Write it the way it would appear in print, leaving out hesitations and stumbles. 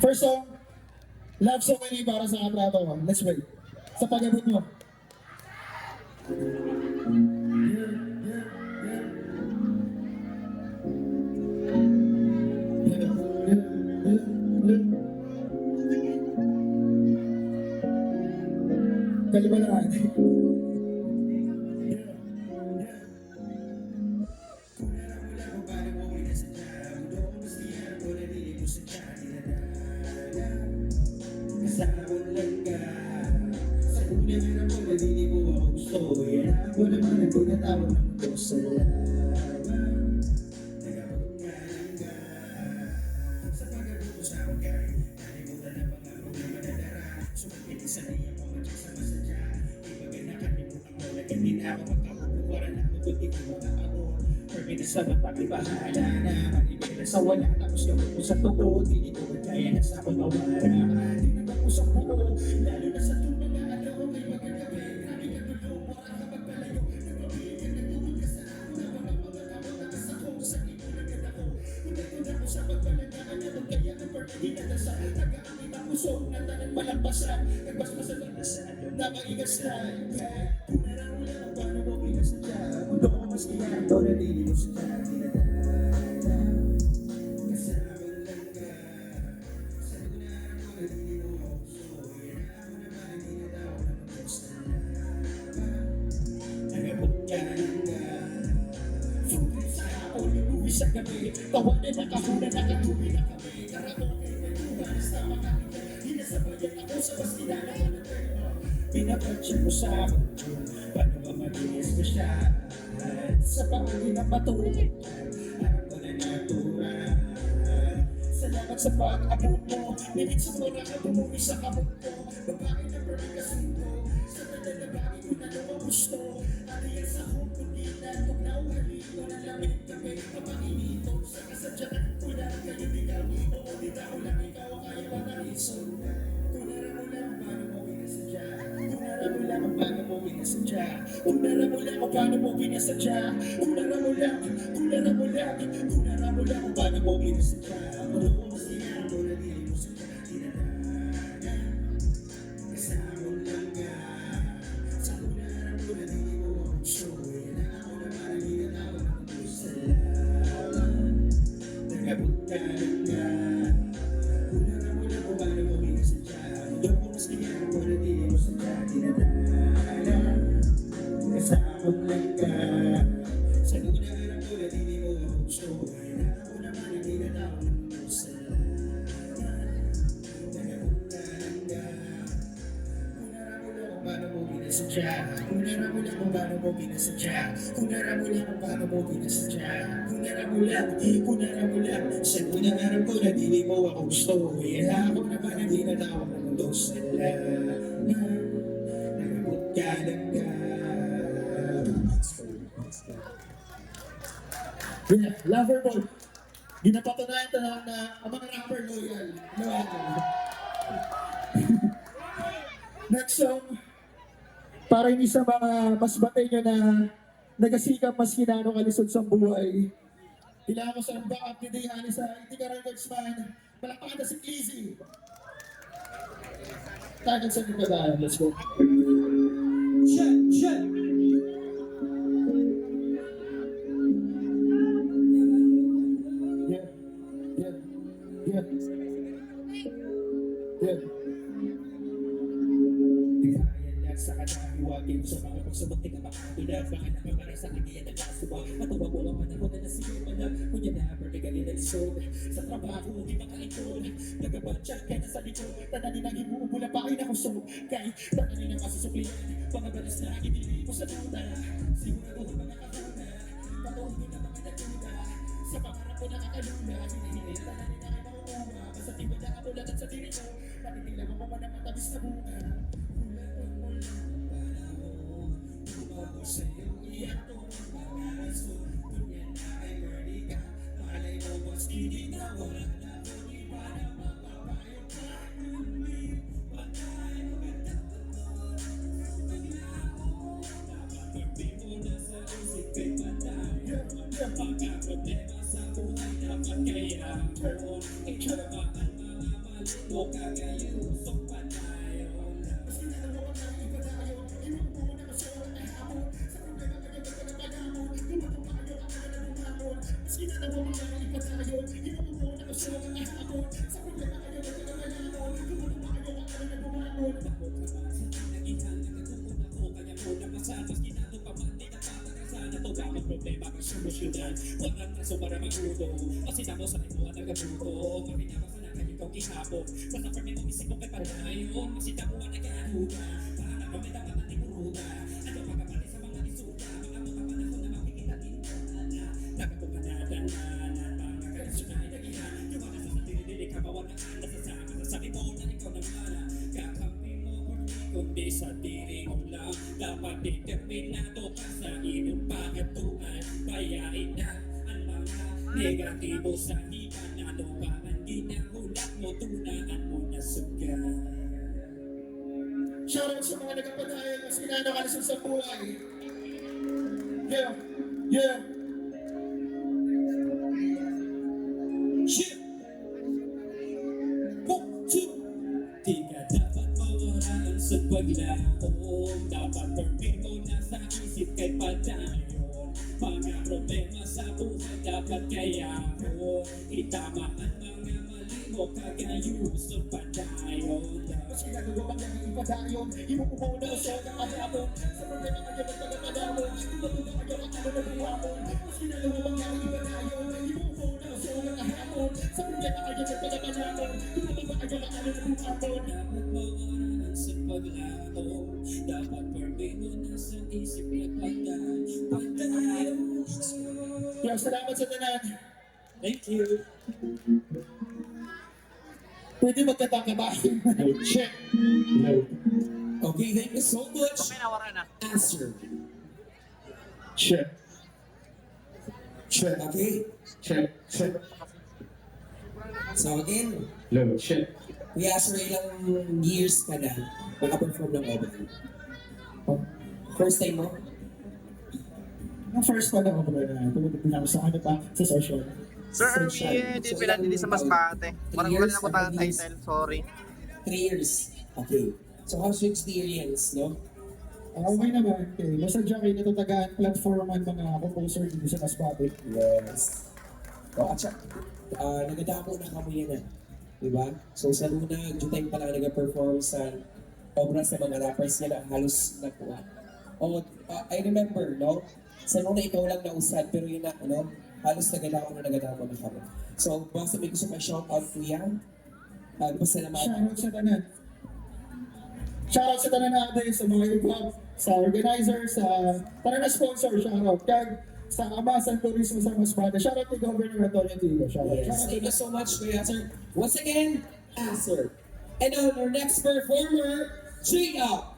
First song, Love So Many para sa katrato ko. Let's wait. Sa pag-abot mo. Kalimalaan. Kasama lang ka sa unang hirap mo na di mo ako gusto. Yan ako naman ang tinatawag ng mundo sa laban. Nagabot ka lang ka sa pag-abot mo sa akong kahit nalimutan na mga problema na dara. Sumakit isa na iyang pamatyak sa masadya. Di ba nakalimutan mo na hindi na ako magkakukuwaran ako kundi ko makakabot. Permita sa ba't bahala na manibela sa wala tapos gawin mo sa totoo. Hindi ko kaya na sa akong mawala. Sa buo, lalo na sa tunay na alaw may magagabi, grabe ka tulong, wala ka magpalayo, nagpapili ka nagtulog ka sa ako na mga tawag na ako, sa ito nagad ako, unay-una ko sa pagpalagaan na doon kaya ang permit na dasal, nag-aamit ang puso, natanan malampasan, nagbasbasan lang na sa ano na maigasan, punarang mo lang paano mo pinasadya, mundo ko mas kaya, doon na dili mo sa dati. Sa gabi, tawanan na kahuna, nakatuwi na kami. Karamong ay nagtugan, sa mga hinasabayan ako sa bastilana. Pinapatya mo sa akin, paano ba maging espesyal? Sa pangingin na matulog, harap ko na natura. Salamat sa pag-abot mo, nilid sa mura ka bumuwi sa kamot ko. Babae na permikasundo, sa tagal na bagay ko na naman gusto. Ariyan sa home, kundi na tugnaw, halito na lamig kami. Mapanginito, sa kasadyakan, kulang kayo bitaw. Oo, bitaw lang ikaw ang kaya matariso. Kunara mo lang paano mo pinasadya. Kunara mo lang paano mo pinasadya. Kunara mo lang paano mo pinasadya. Kunara mo lang, kunara mo lang, kunara mo lang paano mo pinasadya. Ano ko mas ginagawa na dili mo sa tinadagan. Kasama lang ka sa kunara mo na dili mo ako gusto. Yan na ako naman ang ginagawa ng mundo sa laban. Nagabot ka lang ka. Kunara mo lang kung paano mo pinasadya. Ano ko mas ginagawa na dili mo sa tinadagan. Kasama lang ka sa kunara mo na dili mo ako gusto. Yan na ako naman ang ginagawa ng mundo sa laban. Nagabot ka lang ka. Kunara mo lang kung paano mo pinasadya. Kunara mo lang kung paano mo pinasadya. Kunara mo lang kung paano mo pinasadya. Kunara mo lang, kunara mo lang. Sa unang araw ko na dili mo ako gusto. Yan ako naman ang ginatawag ng mundo sa laban. Nagabot ka lang ka. Yeah, lover boy. Ginapatunayan ito na ang mga rapper loyal. Next song, para hindi sa mga mas batay nyo na nagasikap mas kinano kalisod sa buhay. Kailangan ko sa backup ni Dayhani sa Itika Records man. Palakpakan na si Clizzy. Tagal sa Nicola. Let's go. Check, check. Yeah, yeah, yeah, yeah. Tigayan lang sa kanahiwagin sa mga pagsabot di ka makatulad. Baka naman para sa akin yan nagkasuwa. Matuwa mo ang panahon na nasigaw na. Kunya na, vertical na lisod. Sa trabaho, di makalikod. Nagabantsak ka na sa likod. Tananin ang ibuubula pa kayo na kusog. Kahit tananin ang masusuklian. Mga balas na ibili mo sa tuta. Sigurado ang mga kahuna. Patuhin mo na mga nagtuda. Sa pangarap ko nakakalula. Hinihili na tananin na kayo makukuha. Basta tiba na kamulatan sa diri mo. Natitila mo pa man ang matabis na bunga. Ako sa iyong iyak ko mga aso. Kunya na ay merdi ka. Malay mo mas hindi na wala na kung iba na magpapayo ka. Kundi patay maganda ko. Maglaho kapag mo na sa isip kay patayo. Pagka problema sa buhay dapat kaya ko. Ikaw ba ang mga malimo kagaya usok pa tayo. Mas ginagawa ko na ipadayo, inuupo na kasi wala na hamon. Sa problema kayo magkakalamon, gumawa pa kayo ang na bumamon. Mas ginagawa ko na ipadayo, inuupo na kasi wala na hamon. Sa problema kayo magkakalamon, gumawa pa kayo ang na bumamon. Bakit ka ba sa tinagihan, nagkatupon ako, kaya mo na masanas, ginagawa pa man, di napapagasan. Ito ba ang problema kang solusyonan? Huwag ang kaso para magulo, kasi damo sa ito ang nagabuto. Makinabasa na kayo ikaw kihapon, basta permi mo isip mo kay panayon. Kasi damo ang nag-aaruga, pahanap kami dapat na tinuruga. Ano pagkapali sa mga isuga, mga mga panahon na makikita din na nagkakumanadan na mga karisyon na inagihan. Tiwala sa sarili kabawan ng nasasama sa sabi mo na ikaw na mala. Kakampi mo kundi sa diri mo lang. Dapat determinado ka sa iyong pagkatuan. Bayain na ang mga negatibo sa hipan. Ano pa man ginahulat mo, tunaan mo na sugat. Shoutout sa mga nagkapadaya, mas kinanakalisan sa buhay. Yeah, yeah. Shit! 1, 2 Di ka dapat mawalaan sa paglaon. Dapat perfect mo na sa isip kay padayon. Mga problema sa buhay dapat kayahon. Itama ang mga mali mo kagayuson padayon. Mas ginagawa ko na ipadayo, inuupo na kasi wala na hamon. Sa problema kayo magkakalamon, gumawa pa kayo ang na bumamon. Mas ginagawa ko na ipadayo, inuupo na kasi wala na hamon. Sa problema kayo magkakalamon, gumawa pa kayo ang na bumamon. Dapat mawalaan sa paglaon. Dapat perfect mo na sa isip kay padayon. Yeah, salamat sa tanan. Thank you. Pwede magkataka ba? Check. Okay, thank you so much. Answer. Check. Check. Okay. Check. Check. So again, Low. Check. we asked for ilang years ka na makaperform ng obra. First time mo? Yung first pa lang ako na tumutupi na ako sa ano pa, sa social. Sir Erwin, di pinanili sa Masbate. Parang wala na ako tayong title, sorry. 3 years. Okay. So how's your experience, no? Okay naman, okay. Basta dyan kayo natatagaan platforman mga composer dito sa Masbate. Yes. O, at siya, nagadako na kamo yan na. Diba? So sa Luna, due time pa lang nag-perform sa obra sa mga rappers nila, halos nakuha. O, I remember, no? Sa Luna, ikaw lang nausad, pero yun na, ano, halos nagadako na kamo. So, basta may gusto pa shout out kuya. Pasalamat. Shoutout sa tanan. Shoutout sa tanan natin, sa mga hip-hop, sa organizer, sa tanan na sponsor, shoutout. Kag sa Amasan Turismo sa Masbate. Shoutout to Governor Antonio Tigo. Shoutout. Yes, thank you so much, Kuya Sir. Once again, Asser. And on our next performer, Gia.